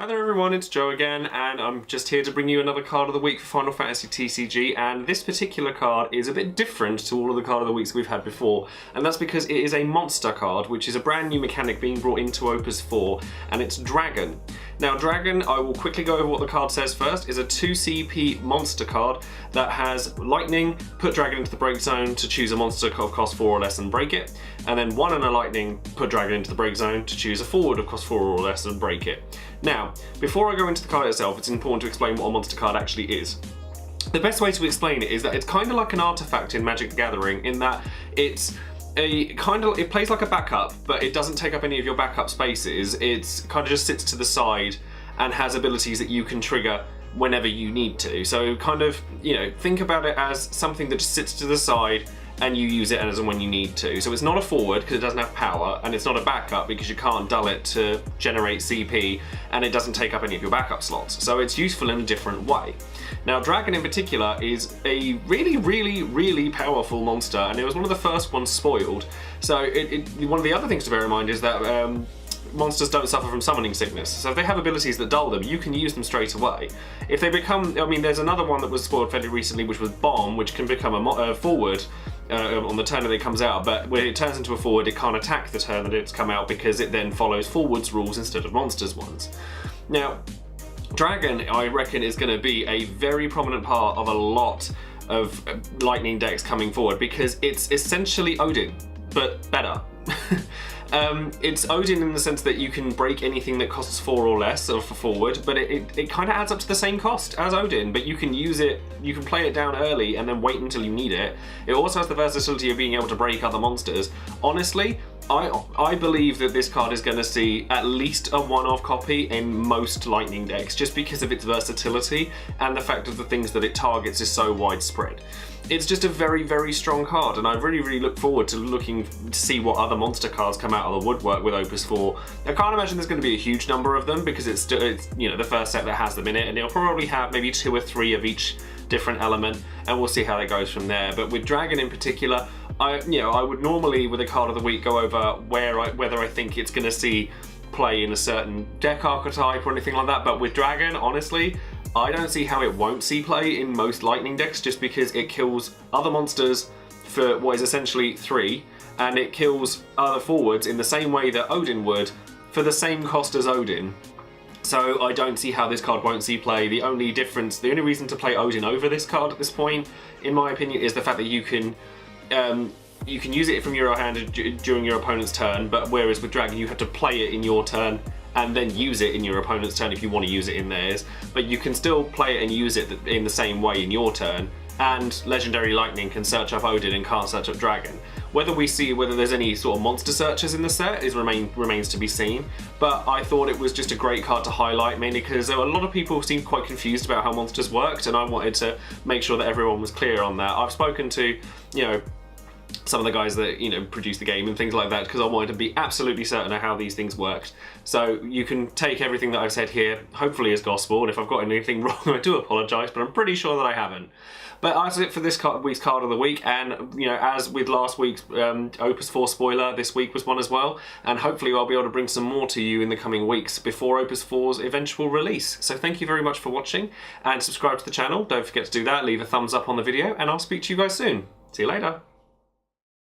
Hi there everyone, it's Joe again, and I'm just here to bring you another card of the week for Final Fantasy TCG, and this particular card is a bit different to all of the card of the weeks we've had before, and that's because it is a monster card, which is a brand new mechanic being brought into Opus 4, and it's Dragon. Now Dragon, I will quickly go over what the card says first, is a 2 CP monster card that has Lightning, put Dragon into the break zone to choose a monster of cost 4 or less and break it, and then 1 and a Lightning, put Dragon into the break zone to choose a forward of cost 4 or less and break it. Now, before I go into the card itself, it's important to explain what a monster card actually is. The best way to explain it is that it's kind of like an artifact in Magic the Gathering, in that it plays like a backup, but it doesn't take up any of your backup spaces. It's kind of just sits to the side and has abilities that you can trigger whenever you need to. So kind of, think about it as something that just sits to the side and you use it as and when you need to. So it's not a forward because it doesn't have power, and it's not a backup because you can't dull it to generate CP, and it doesn't take up any of your backup slots. So it's useful in a different way. Now Dragon in particular is a really powerful monster, and it was one of the first ones spoiled. So one of the other things to bear in mind is that monsters don't suffer from summoning sickness, so if they have abilities that dull them, you can use them straight away. If they become, there's another one that was spoiled fairly recently, which was Bomb, which can become a forward on the turn that it comes out, but when it turns into a forward, it can't attack the turn that it's come out because it then follows forwards rules instead of monsters ones. Now, Dragon, I reckon, is going to be a very prominent part of a lot of Lightning decks coming forward because it's essentially Odin, but better. It's Odin in the sense that you can break anything that costs 4 or less for forward, but it kind of adds up to the same cost as Odin, but you can use it, you can play it down early and then wait until you need it. It also has the versatility of being able to break other monsters. Honestly, I believe that this card is going to see at least a one-off copy in most Lightning decks, just because of its versatility and the fact of the things that it targets is so widespread. It's just a very strong card, and I really look forward to looking to see what other monster cards come out of the woodwork with Opus 4. I can't imagine there's going to be a huge number of them because it's the first set that has them in it, and it'll probably have maybe 2 or 3 of each different element, and we'll see how that goes from there. But with Dragon in particular, I would normally with a card of the week go over whether I think it's going to see play in a certain deck archetype or anything like that, but with Dragon, honestly, I don't see how it won't see play in most Lightning decks, just because it kills other monsters for what is essentially 3, and it kills other forwards in the same way that Odin would for the same cost as Odin. So I don't see how this card won't see play. The only reason to play Odin over this card at this point, in my opinion, is the fact that you can use it from your hand during your opponent's turn, but whereas with Dragon you have to play it in your turn and then use it in your opponent's turn if you want to use it in theirs. But you can still play it and use it in the same way in your turn, and Legendary Lightning can search up Odin and can't search up Dragon. Whether there's any sort of monster searches in the set remains to be seen, but I thought it was just a great card to highlight, mainly because a lot of people seemed quite confused about how monsters worked, and I wanted to make sure that everyone was clear on that. I've spoken to, some of the guys that produce the game and things like that, because I wanted to be absolutely certain of how these things worked. So you can take everything that I've said here hopefully as gospel, and if I've got anything wrong I do apologise, but I'm pretty sure that I haven't. But that's it for this week's card of the week, and as with last week's Opus 4 spoiler, this week was one as well, and hopefully I'll be able to bring some more to you in the coming weeks before Opus 4's eventual release. So thank you very much for watching, and subscribe to the channel, don't forget to do that, leave a thumbs up on the video, and I'll speak to you guys soon. See you later.